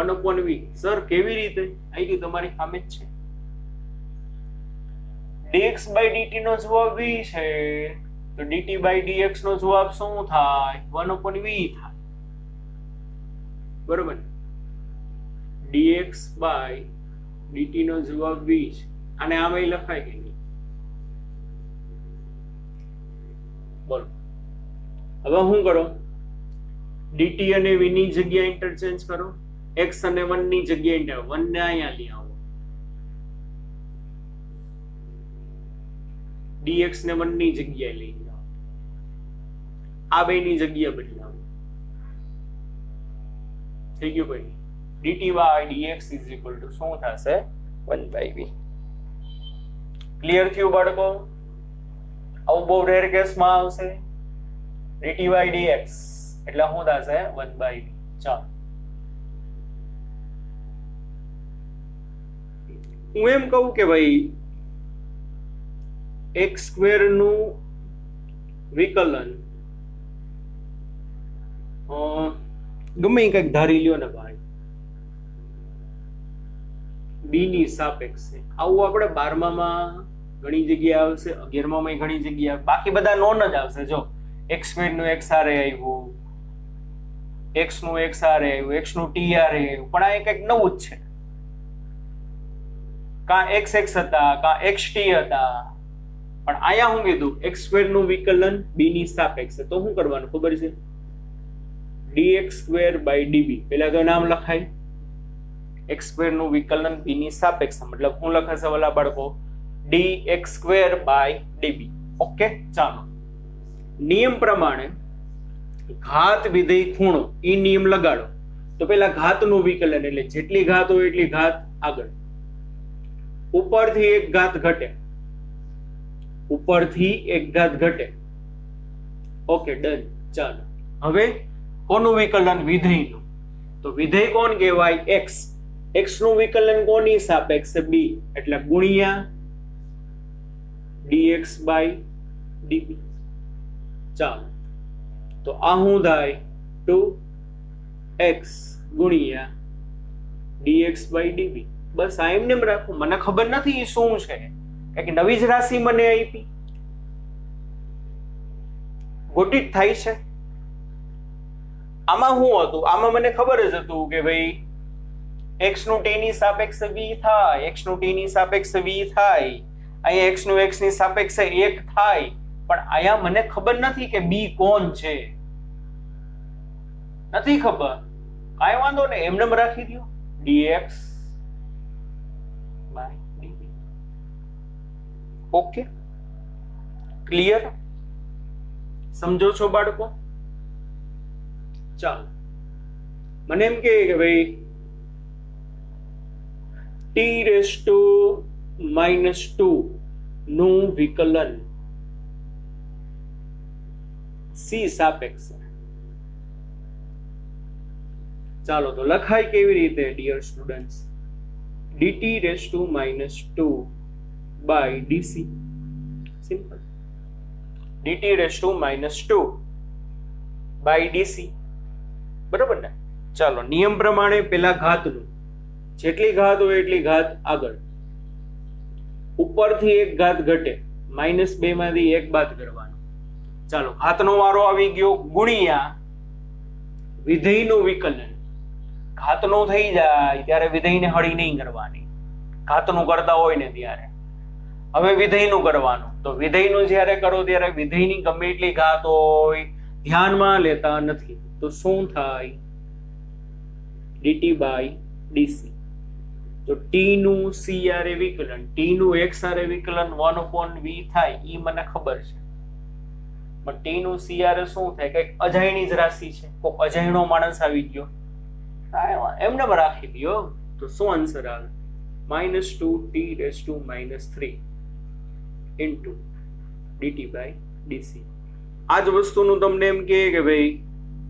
1/v. સર કેવી રીતે? અહીં તમારી સામે જ છે. dx/dt નો જવાબ v છે તો dt/dx નો જવાબ શું થાય? 1/v થાય. બરોબર. dx બાય dt નો જવાબ v છે. આને આમાં લખાય કે નહીં? બોલો હવે શું કરો? dt અને v ની જગ્યાએ ઇન્ટરચેન્જ કરો, x અને 1 ની જગ્યાએ 1 ને અહીંયા લઈ આવો, dx ને 1 ની જગ્યાએ લઈ જાઓ, આ બે ની જગ્યા બદલાવો. થઈ ગયું ભાઈ? dt by dx is equal to શું થશે? 1 by v. ક્લિયર થયું બાળકો? આવું બહુ રેર કેસમાં આવશે. dt by dx એટલે શું થશે? 1 by v. ચાલો હું એમ કહું કે ભાઈ x સ્ક્વેર નું વિકલન ગમે કંઈક ધારી લ્યો ને ભાઈ, બી ની સાપેક્ષે. આવું આપણે 12માં ઘણી જગ્યાએ આવશે, 11માં ઘણી જગ્યાએ, બાકી બધા નોન જ આવશે. જો x સ્ક્વેર નું x આરે આવ્યું, x નું x આરે આવ્યું, x નું t આરે આવ્યું, પણ આ કંઈક નવું જ છે. કા xx હતા, કા xt હતા, પણ આયા હું કીધું x સ્ક્વેર નું વિકલન b ની સાપેક્ષે. તો શું કરવાનું ખબર છે? dx square by db. પહેલા તો નામ લખાય, x સ્ક્વેર નું વિકલન b ની સાપેક્ષે, મતલબ શું લખાશે વાલા બાળકો? dx square by db. Okay, ચાલો નિયમ પ્રમાણે ઘાત વિધેય ખૂણો ઈ નિયમ લગાડો. તો પેલા ઘાતનું વિકલન એટલે જેટલી ઘાત હોય એટલી ઘાત આગળ, ઉપરથી એક ઘાત ઘટે, ઉપરથી એક ઘાત ઘટે. Okay, done. ચાલો હવે કોનું વિકલન? વિધેયનું. તો વિધેય કોણ કહેવાય? x. x નું વિકલન કોની સાપેક્ષે? b. એટલે ગુણ્યા dx બાય db. ચાલો તો આ શું થાય? 2x ગુણ્યા dx બાય db. બસ આ એમને રાખો. મને ખબર નથી શું છે, કે નવી જ રાશિ મને આપી, ગોઠિત થાય છે. આમાં શું હતું? આમાં મને ખબર જ હતું કે ભાઈ x નું t ની સાપેક્ષે v થાય, x નું t ની સાપેક્ષે v થાય, અહીંયા x નું x ની સાપેક્ષે 1 થાય, પણ અહીંયા મને ખબર નથી કે b કોણ છે. નથી ખબર, કાંઈ વાંધો નહીં, એમને રાખી દો dx by db. Okay, clear? સમજો છો બાળકો? ચાલો મને એમ કે ભાઈ t⁻² નું વિકલન c સાપેક્ષે. ચાલો તો લખાય કેવી રીતે dear students? dt⁻² by dc. Simple. dt⁻² by dc. બરોબર ને? ચાલો નિયમ પ્રમાણે પેલા ઘાતનું, જેટલી ઘાત હોય એટલી ઘાત આગળ, ઉપરથી એક ઘાત ઘટે, -2 માંથી 1 બાદ કરવાનું. ચાલો ઘાતનો વારો આવી ગયો, ગુણ્યા વિધેયનું વિકલન. ઘાતનું થઈ જાય ત્યારે વિધેયને હળી નહીં કરવાની, ઘાતનું કરતા હોય ને ત્યારે. હવે વિધેયનું કરવાનું. તો વિધેયનું જ્યારે કરો ત્યારે વિધેયની ગમે એટલી ઘાત હોય ધ્યાનમાં લેતા નથી. તો શું થાય? dt by dc. તો t નું c આરે વિકલન, t નું x આરે વિકલન 1/v થાય, ઈ મને ખબર છે. પણ t નું c આરે શું થાય? કઈક અજાયણી જ રાશિ છે, કોઈક અજાયણો માણસ આવી ગયો, એમને રાખી દો. તો શું આન્સર આવે? -2t⁻³ into dt by dc. આ જ વસ્તુનું તમને એમ કે ભાઈ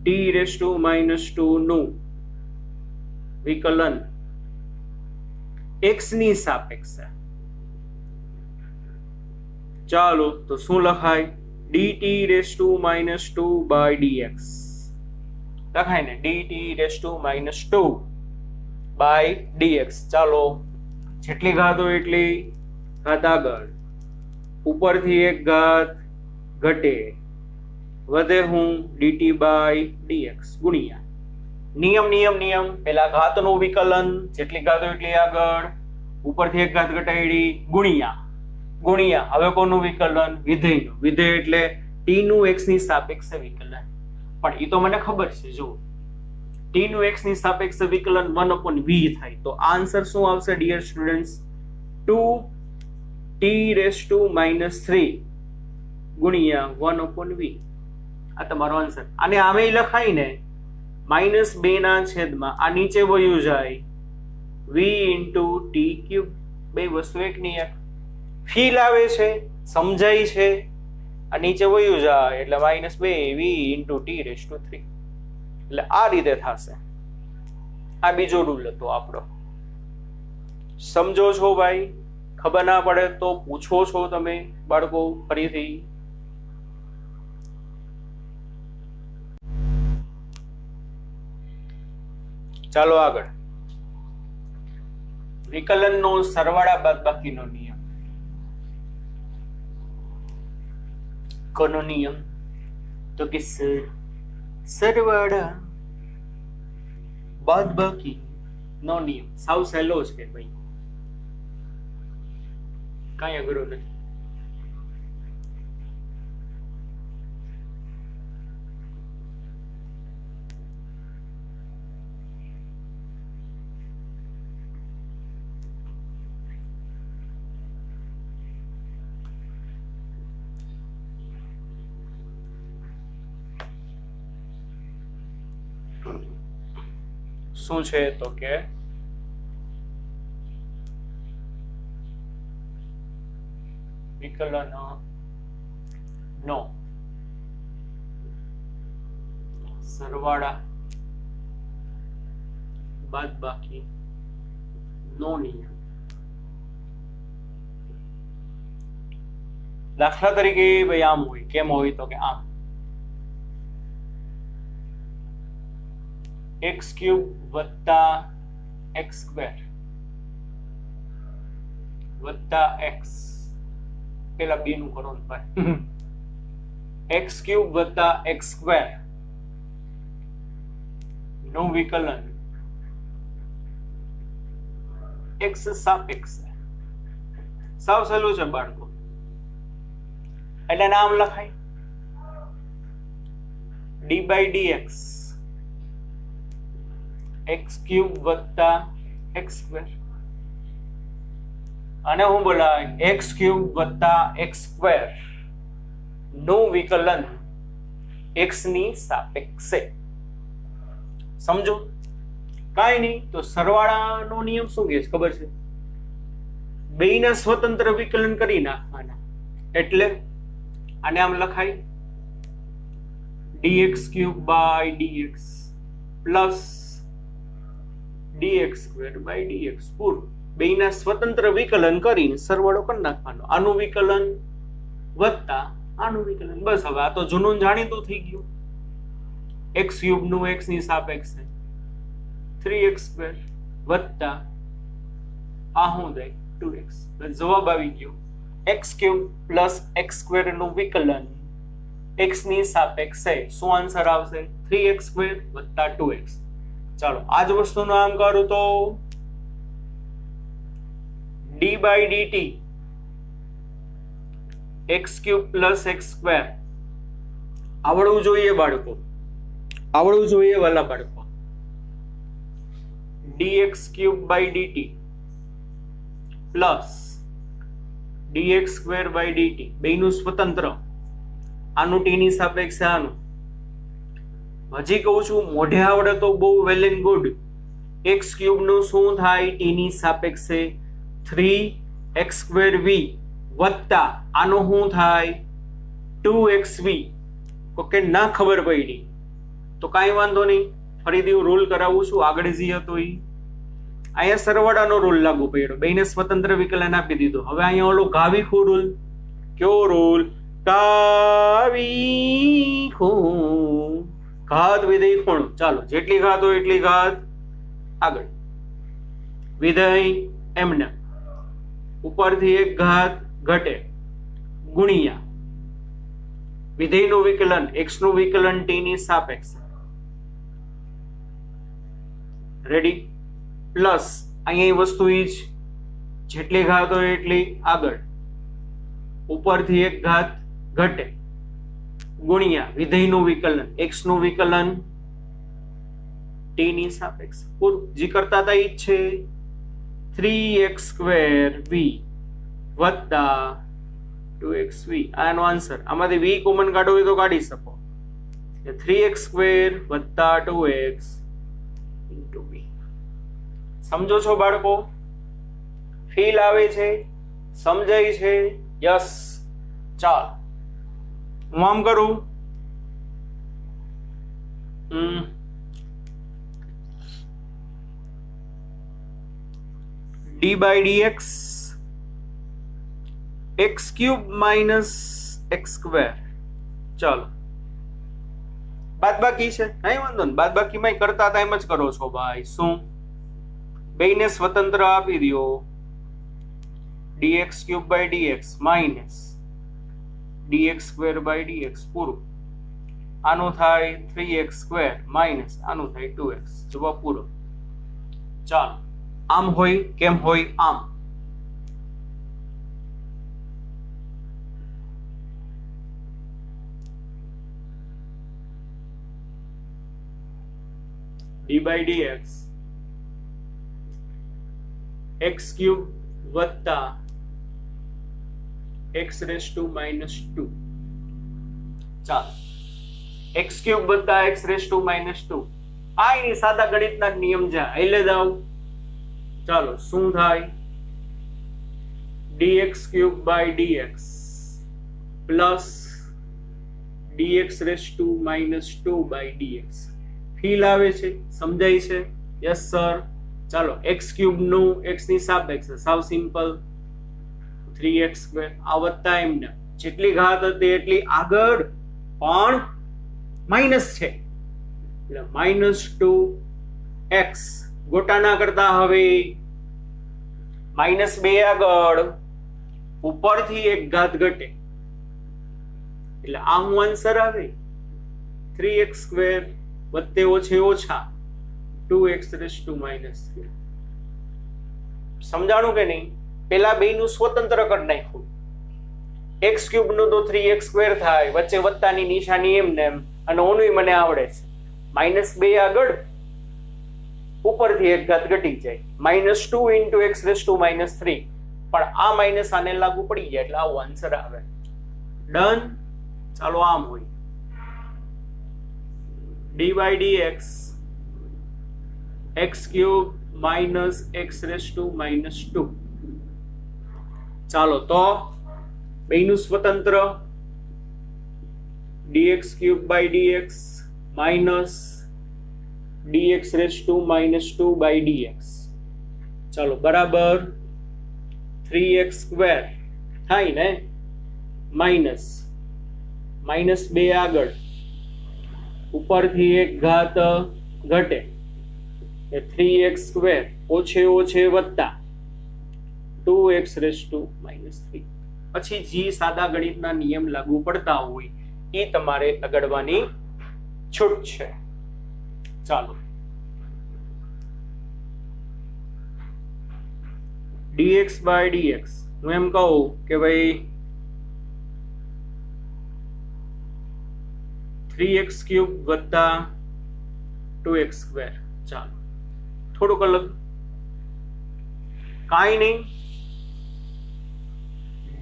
t⁻² નું વિકલન x ની સાપેક્ષે. ચાલો તો શું લખાય? dt⁻² by dx લખાય ને? dt⁻² by dx. ચાલો જેટલી ઘાત હોય એટલી ઘાત આગળ, ઉપરથી એક ઘાત ઘટે, વધે હું dt by dx ગુણ્યા નિયમ નિયમ નિયમ, પેલા ઘાતનું વિકલન, જેટલી ઘાત હોય એટલી આગળ, ઉપરથી એક ઘાત ઘટાડી, ગુણ્યા ગુણ્યા હવે કોનું વિકલન? વિધેયનું. વિધેય એટલે t નું x ની સાપેક્ષે વિકલન. પણ એ તો મને ખબર છે, જો t નું x ની સાપેક્ષે વિકલન 1/v થાય, તો આન્સર શું આવશે ડિયર સ્ટુડન્ટ્સ? 2t⁻³ ગુણ્યા 1/v. આ તમારો આન્સર. અને આમે લખાય ને -2 આ નીચે વયું જાય v × t³. બે વસ્તુ એકની એક. ફીલ આવે છે, સમજાય છે, આ નીચે વયું જાય એટલે -2v × t⁻³. એટલે આ રીતે થશે. આ બીજો રૂલ હતો આપણો. સમજો છો ભાઈ? ખબર ના પડે તો પૂછો છો તમે બાળકો ફરીથી? ચાલો આગળ. વિકલનનો સરવાળા બાદબાકીનો નિયમ. કોનો નિયમ? તો કે સરવાળા બાદબાકી નો નિયમ. સાવ સહેલો છે ભાઈ, કાંઈ અઘરો નથી. શું છે તો કે વિકલન નો સરવાળા બાદબાકી નો નિયમ. દાખલા તરીકે ભાઈ આમ હોય, કેમ હોય તો કે આમ x³ + x² + x. પેલા b નું કરો ને ભાઈ. x³ + x² નું વિકલન x સાપેક્ષે. સાવ સહેલું છે બાળકો. એટલે નામ લખાય d/dx x³ + x². અને હું બોલાય x³ + x² નું વિકલન x ની સાપેક્ષે. સમજો? કાંઈ નહીં તો સરવાળાનો નિયમ શું કહે છે ખબર છે? બેયના સ્વતંત્ર વિકલન કરી નાખવાના. એટલે આને આમ લખાય dx³ / dx + dx² / dx પૂરું. બેયના સ્વતંત્ર વિકલન કરીને સરવાળો કરી નાખવાનો. આનું વિકલન વત્તા આનું વિકલન. બસ હવે આ તો જૂનું જાણીતું થઈ ગયું. x³ નું x ની સાપેક્ષે 3x² વત્તા આ શું થાય 2x. જવાબ આવી ગયો. x³ + x² નું વિકલન x ની સાપેક્ષે શું આન્સર આવશે? 3x² + 2x. ચાલો આ જ વસ્તુનું નામ કરું તો d/dt x³ + x². આવડવું જોઈએ બાળકો, આવડવું જોઈએ વાલા બાળકો. dx³ / dt + dx² / dt બેયનું સ્વતંત્ર. આનું t ની સાપેક્ષે આનું. હજી કહું છું મોઢે આવડે તો બહુ વેલ એન્ડ ગુડ. x³ નું શું થાય t ની સાપેક્ષે? 3x²v વત્તા આનું શું થાય 2xv. ઓકે, ના ખબર પડી તો કાંઈ વાંધો નહીં, ફરીથી હું રૂલ કરાવું છું. આગળ જે હતો એ અહીંયા સરવાળાનો રૂલ લાગુ પડ્યો, બેયને સ્વતંત્ર વિકલન આપી દીધું. હવે અહીંયા ઓલો ગાવીખો રૂલ. કયો રૂલ? ગાવીખો. ઘાત વિધેય ખૂણો. ચાલો જેટલી ઘાત હોય એટલી ઘાત આગળ. વિધેય એમને ઉપરથી એક ઘાત ઘટે ગુણ્યા વિધેયનું વિકલન x નું વિકલન t ની સાપેક્ષે. રેડી, પ્લસ અહીંયા વસ્તુ ઈ જ, જેટલી ઘાત હોય એટલી આગળ, ઉપરથી એક ઘાત ઘટે, ગુણ્યા વિધેયનું વિકલન, x નું વિકલન t ની સાપેક્ષ, પૂરું. જે કરતા હતા ઈ જ છે, 3x² v વત્તા 2xv. આનો આન્સર, આમાંથી v કોમન કાઢવો હોય તો કાઢી શકો, 3x² વત્તા 2x ઇન્ટુ v. સમજો છો બાળકો? ફીલ આવે છે? સમજાય છે? યસ. ચાલ હું આમ કરું, d by dx x³ minus x². ચાલો બાદબાકી છે, કઈ વાંધો નહીં, બાદબાકીમાં કરતા હતા એમ જ કરો છો ભાઈ. શું બેયને સ્વતંત્ર આપી દો, dx³ by dx minus dx² by dx, પૂરું. આનું થાય 3x² minus આનું થાય 2x. જવાબ પૂરો. ચાલો આમ હોય કેમ હોય આમ. d by dx x³ વત્તા x⁻². ચાલો x³ વત્તા x⁻². આ એની સાદા ગણિતના નિયમ છે, એટલે જાવ. ચાલો શું થાય, dx³ by dx plus dx⁻² by dx. Feel આવે છે? સમજાય છે? Yes sir. ચાલો x³ નું x ની સાપેક્ષે, સાવ સિમ્પલ, 3x². આ વત્તા એમને જેટલી ઘાત હતી એટલી આગળ, પણ માઇનસ છે એટલે -2x. ગોટાના કરતા હવે -2 આગળ, ઉપરથી એક ઘાત ઘટે એટલે આ હું આન્સર આવે 3x² વત્તે ઓછે ઓછા 2x⁻². સમજાણું કે નહીં? પેલા બેયનું સ્વતંત્ર કરી નાખ્યું. x³ નું તો 3x² થાય, વચ્ચે વત્તાની નિશાની એમને એમ, અને ઓનું મને આવડે છે. -2 આગળ, ઉપરથી એક ઘાત ઘટી જાય, -2 × x⁻³ પણ આ માઇનસ આને લાગુ પડી જાય એટલે આવો આન્સર આવે. ડન. ચાલો આમ હોય, d by dx x³ minus x⁻². ચાલો તો બેયનું સ્વતંત્ર, dx³ by dx minus dx⁻² by dx. ચાલો બરાબર 3x² થાય ને, માઇનસ -2 આગળ, ઉપરથી એક ઘાત ઘટે, 3x² ઓછે ઓછે વત્તા 2x⁻². પછી જે સાદા ગણિતના નિયમ લાગુ પડતા હોય એ તમારે લગાડવાની છૂટ છે. ચાલો dx by dx હું એમ કહું કે ભાઈ 3x³ વત્તા 2x². ચાલો થોડુંક અલગ, કાંઈ નહીં,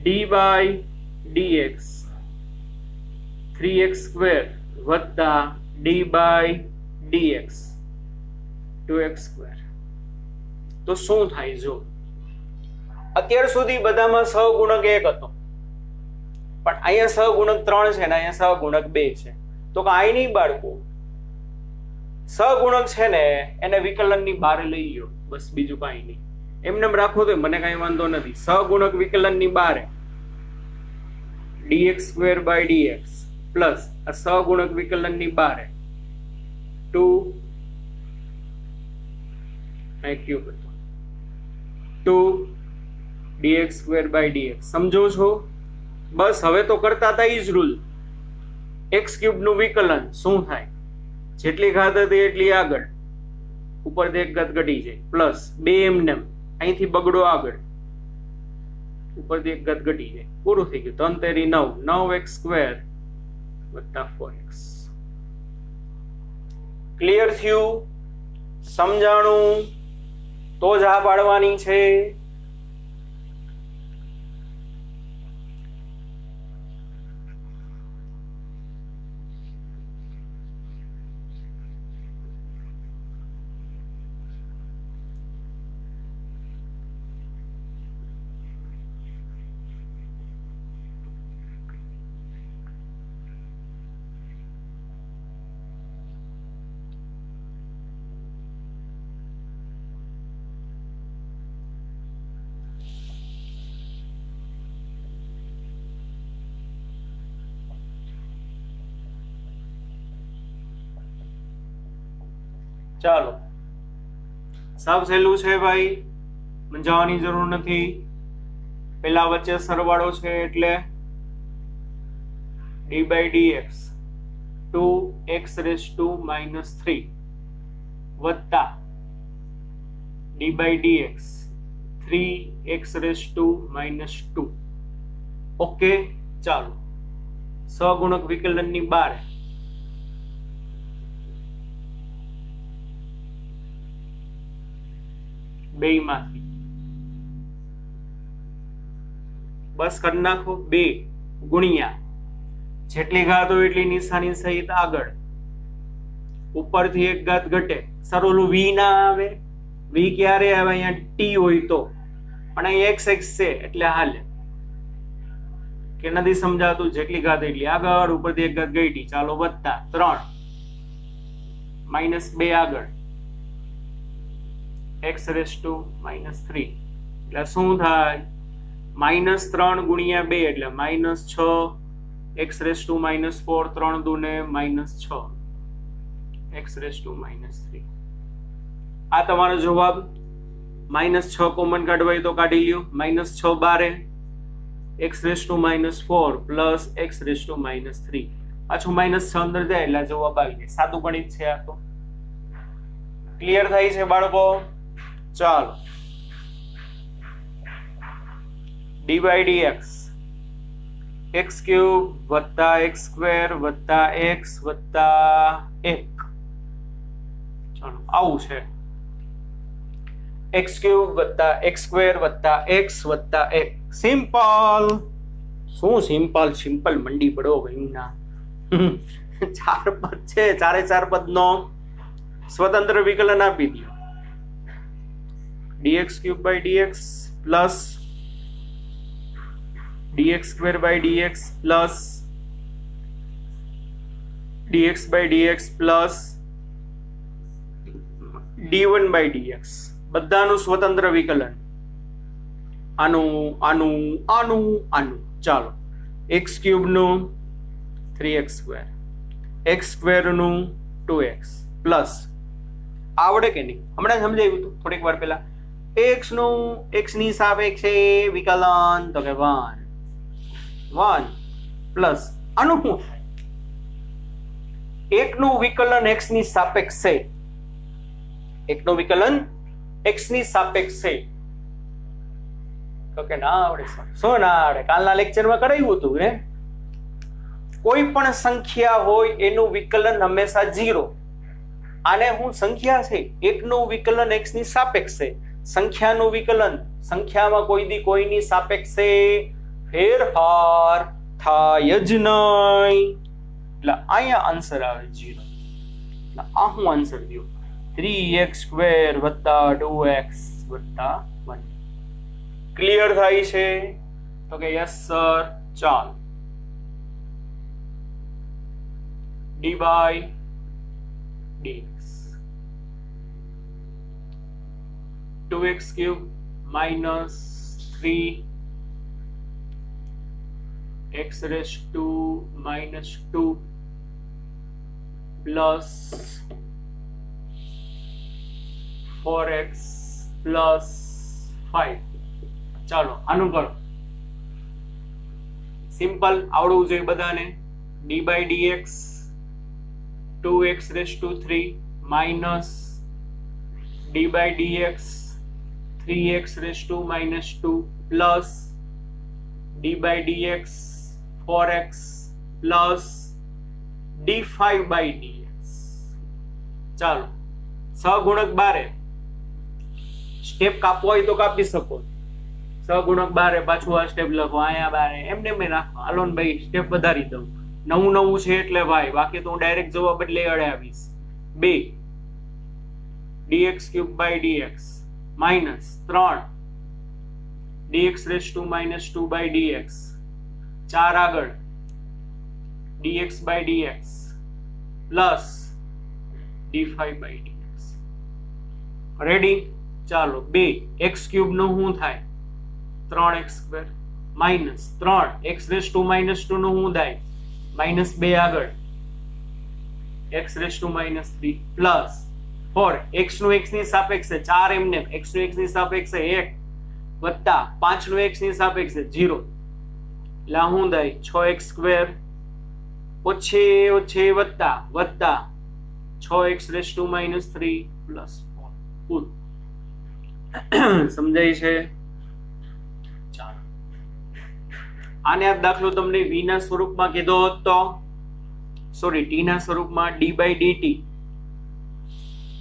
d by dx 3x² વત્તા d by dx 2x². તો શું થાય? જો અત્યાર સુધી બધામાં સહગુણક 1 હતો, પણ અહીંયા સહગુણક 3 છે ને અહીંયા સહગુણક 2 છે. તો કાંઈ નહીં બાળકો, સહગુણક છે ને એને વિકલનની બહાર લઈ લો, બસ બીજું કાંઈ નહીં. એમને રાખો તો મને કાંઈ વાંધો નથી. સહગુણક વિકલનની બહાર dx² by dx પ્લસ આ સહગુણક વિકલનની બહાર 2 dx² by dx. સમજો છો? બસ હવે તો કરતા હતા ઈ જ રૂલ. x³ નું વિકલન શું થાય? જેટલી ઘાત હતી એટલી આગળ, ઉપરથી એક ઘાત ઘટી જાય પ્લસ 2 એમને અહીંથી બગડો આગળ ઉપરથી એક ઘાત ઘટી જાય પૂરું થઈ ગયું 3 તેરી 9 9x² વત્તા 4x ક્લિયર થયું સમજાણું તો જ આ પાડવાની છે ચાલો સાવ સહેલું છે ભાઈ મૂંઝાવાની જરૂર નથી પેલા વચ્ચે સરવાળો છે એટલે d/dx 2x⁻³ વત્તા d/dx 3x⁻². ઓકે ચાલો સહગુણક વિકલનની બાર બેયમાંથી બસ કરી નાખો 2 ગુણ્યા જેટલી ઘાત હોય એટલી નિશાની સહિત આગળ ઉપરથી એક ઘાત ઘટે સર ઓલું v ના આવે v ક્યારે આવે અહીંયા t હોય તો પણ અહીં x છે એટલે હાલે કે નથી સમજાતું જેટલી ઘાત એટલી આગળ ઉપરથી એક ઘાત ગઈ ચાલો વત્તા 3 -2 આગળ x⁻³ એટલે શું થાય -3 ગુણ્યા 2 એટલે -6 x⁻⁻4 3 દુને -6 x⁻⁻3 આ તમારો જવાબ -6 કોમન કાઢવા હોય તો કાઢી લ્યો -6 બારે x⁻⁻4 પ્લસ x⁻⁻3 પાછું -6 અંદર જાય એટલે જવાબ આવી જાય સાદું ગણિત છે આ તો ક્લિયર થાય છે બાળકો ચાલો d/dx x³ વત્તા x² વત્તા x વત્તા 1 ચાલો આવું છે x³ વત્તા x² વત્તા x વત્તા 1 સિમ્પલ શું સિમ્પલ મંડી પડો ભાઈના 4 પદ છે 4 પદ નો સ્વતંત્ર વિકલન આપી દો dx³/dx plus dx²/dx plus dx/dx plus d1/dx બધાનું સ્વતંત્ર વિકલન આનું ચાલો x³ નું 3x² x² નું 2x પ્લસ આવડે કે નહીં હમણાં સમજાવ્યું હતું થોડીક વાર પહેલા x નું x ની સાપેક્ષે વિકલન તો કે 1 પ્લસ આનું શું થાય 1 નું વિકલન x ની સાપેક્ષે 1 નું વિકલન x ની સાપેક્ષે તો કે ના આવડે શું ના આવડે કાલના લેક્ચરમાં કરાવ્યું હતું હે કોઈ પણ સંખ્યા હોય એનું વિકલન હંમેશા 0 આને હું સંખ્યા છે 1 નું વિકલન x ની સાપેક્ષે સંખ્યાનું વિકલન સંખ્યામાં કોઈ દી કોઈની સાપેક્ષે ફેરફાર થાય જ નહીં એટલે અહીંયા આન્સર આવે 0 એટલે આ હું આન્સર દઉં 3x² વત્તા 2x વત્તા 1 ક્લિયર થાય છે તો કે યસ સર ચાલ d/dx 2x³ minus 3x⁻² plus 4x plus 5 ચાલો આનું કરો સિમ્પલ આવડવું જોઈએ બધાને d/dx 2x⁻³ minus D by dx 3x raise to minus 2 plus D by dx 4x plus d5 by dx. ચાલો સહગુણક બારે સ્ટેપ કાપવો હોય તો કાપી શકો. સહગુણક બારે પાછું આ સ્ટેપ લખો, અહીંયા બારે એમને મેં રાખો. હાલો ને ભાઈ સ્ટેપ વધારી દઉં, નવું છે એટલે ભાઈ, બાકી તો હું ડાયરેક્ટ જવાબ એટલે અડે આવીશ. 2 dx cube by dx minus 3 dx raise to minus 2 by dx 4 આગળ dx by dx plus d5 by dx. Ready? ચાલો 2 x ક્યુબ નું શું થાય? 3x square minus 3 x raise to minus 2 નું શું થાય? માઇનસ 2 આગળ x raise to minus 3 plus 4 x નું x ની સાપેક્ષે 4 એમને x નું x ની સાપેક્ષે 1 વત્તા 5 નું x ની સાપેક્ષે 0 એટલે શું થાય? 6x સ્ક્વેર ઓછે વત્તા 6x raise to minus 3 plus 4 કુલ. સમજાય છે? ચાલો આને આ દાખલો તમને v ના સ્વરૂપમાં કીધો હતો, સોરી t ના સ્વરૂપમાં d by dt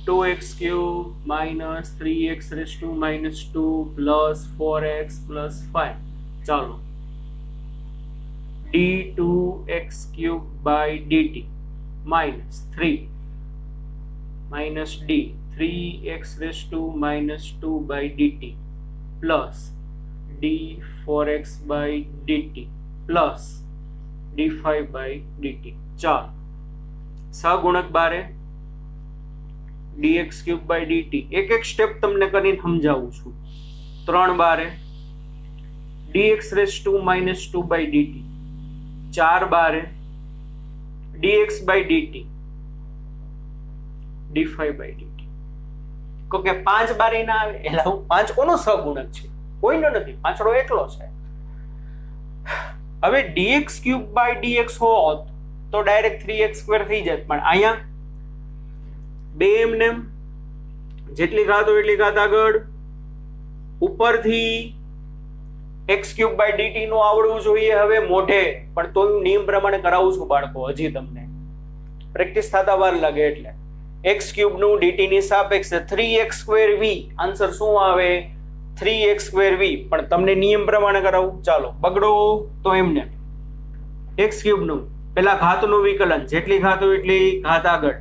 2x cube minus 3x raise to minus 2 plus 4x plus 5. ચાલો d2x cube by dt minus 3 minus d 3x raise to minus 2 by dt plus d4x by dt plus d5 by dt. ચાલો સહગુણક બારે dx cube by dt એક step તમને કરીને સમજાવું છું. 3 બારે dx raise to minus 2 by dt 4 બારે dx by dt d5 by dt. કે 5 બારે ના આવે એટલે હું 5 કોનો સહગુણક છે? કોઈનો નથી, પાંચડો એકલો છે. હવે dx ક્યુબ બાય dx હોત તો ડાયરેક્ટ 3x સ્ક્વેર થઈ જાય, પણ અહીંયા બે એમને જેટલી ઘાત હોય એટલી ઘાત આગળ ઉપરથી x ક્યુબ બાય dt નું આવડવું જોઈએ હવે મોઢે, પણ તો હું નિયમ પ્રમાણે કરાવું છું બાળકો, હજી તમને પ્રેક્ટિસ થતા વાર લાગે એટલે. x ક્યુબ નું dt ની સાપેક્ષે 3x સ્ક્વેર v, આન્સર શું આવે? 3x સ્ક્વેર v, પણ તમને નિયમ પ્રમાણે કરાવું. ચાલો બગડો તો એમને x ક્યુબ નું પેલા ઘાતનું વિકલન, જેટલી ઘાત હોય એટલી ઘાત આગળ,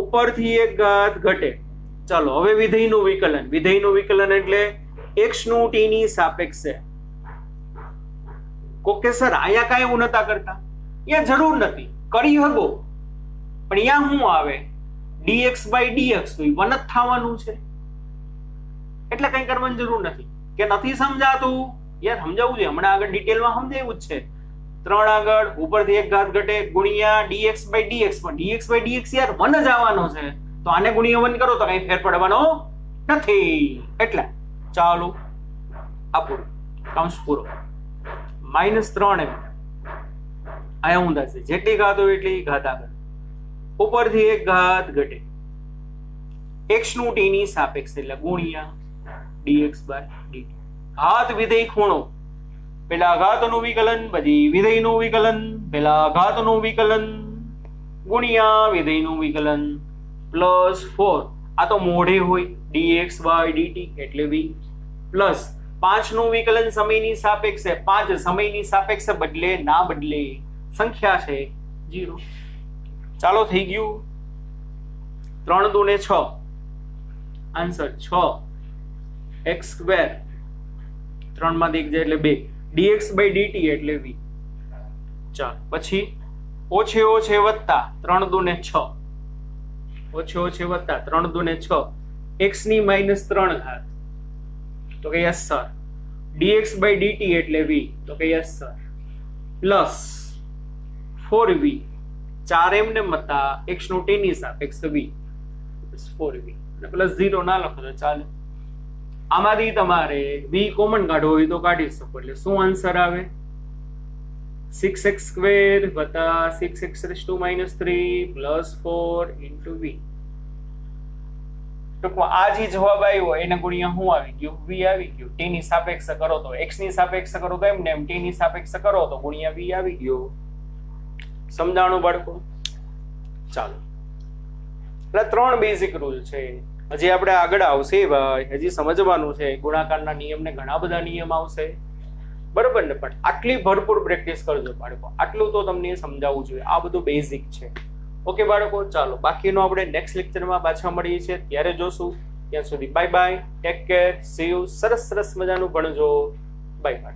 ઉપરથી એક ઘાત ઘટે. ચાલો હવે વિધેયનું વિકલન એટલે x નું t ની સાપેક્ષે. કોકે સર અહીંયા કાંઈ એવું નતા કરતા, અહીંયા જરૂર નથી, કરી હગો, પણ અહીંયા શું આવે? dx બાય dx તો 1 જ થવાનું છે, એટલે કંઈ કરવાની જરૂર નથી. કે નથી સમજાતું? યાર સમજાવવું છે, હમણાં આગળ ડિટેલમાં સમજાવ્યું જ છે. 3 આગળ ઉપરથી એક ઘાત ઘટે ગુણ્યા dx બાય dx, પણ dx બાય dx યાર 1 જ આવવાનો છે, તો આને ગુણ્યા 1 કરો તો કંઈ ફેર પડવાનો નથી. એટલે ચાલો આપો કૌંસ પૂરો. -3 એમ આયા હું થશે, જેટલી ઘાત હોય એટલી ઘાત આગળ, ઉપરથી એક ઘાત ઘટે, x નું t ની સાપેક્ષે એટલે ગુણ્યા dx બાય dt. ઘાત વિધેય ખૂણો, પેલા ઘાતનું વિકલન પછી વિધેયનું વિકલન, પેલા ઘાતનું વિકલન ગુણ્યા વિધેયનું વિકલન પ્લસ 4. આ તો મોઢે હોય dx બાય dt એટલે v પ્લસ 5 નું વિકલન સમયની સાપેક્ષે, 5 સમયની સાપેક્ષે બદલે ના બદલે, સંખ્યા છે 0. ચાલો થઈ ગયું. 3 દુ ને 6, આન્સર 6 x સ્ક્વેર, 3 માંથી 1 જાય એટલે 2, dx બાય dt એટલે v. ચાલો પછી ઓછે વત્તા 3 દુ ને 6, ઓછે વત્તા 3 દુ ને 6, x ની -3 ઘાત, તો કે yes sir. dx by dt એટલે v, તો કે યસ સર, પ્લસ 4v, 4 એમને મતા x નું t ની સાપેક્ષે v 4v, અને પ્લસ 0 ના લખો તો ચાલે. આમાંથી તમારે v કોમન કાઢવો હોય તો કાઢી શકો, એટલે શું આન્સર આવે? 6x સ્ક્વેર વત્તા 6x raise to -3 plus 4 into v. ટૂંકમાં આ જે જવાબ આવ્યો એને ગુણ્યા શું આવી ગયું v આવી ગયું. t ની સાપેક્ષે કરો તો x ની સાપેક્ષે કરો તો એમને એમ t ની સાપેક્ષે કરો તો ગુણ્યા v આવી ગયું. સમજાણું બાળકો? ચાલો, એટલે 3 બેઝિક રૂલ છે. હજી આપણે આગળ આવશે ભાઈ, હજી સમજવાનું છે. ગુણાકારના નિયમને ઘણા બધા નિયમ આવશે, બરોબર ને? પણ આટલી ભરપૂર પ્રેક્ટિસ કરજો બાળકો, આટલું તો તમને સમજાવવું જોઈએ. આ બધું બેઝિક છે. ઓકે બાળકો, ચાલો બાકીનો આપણે નેક્સ્ટ લેક્ચરમાં પાછા મળીએ છીએ, ત્યારે જોશું. ત્યાં સુધી bye bye, take care, C you. સરસ સરસ મજાનું ભણજો. Bye bye.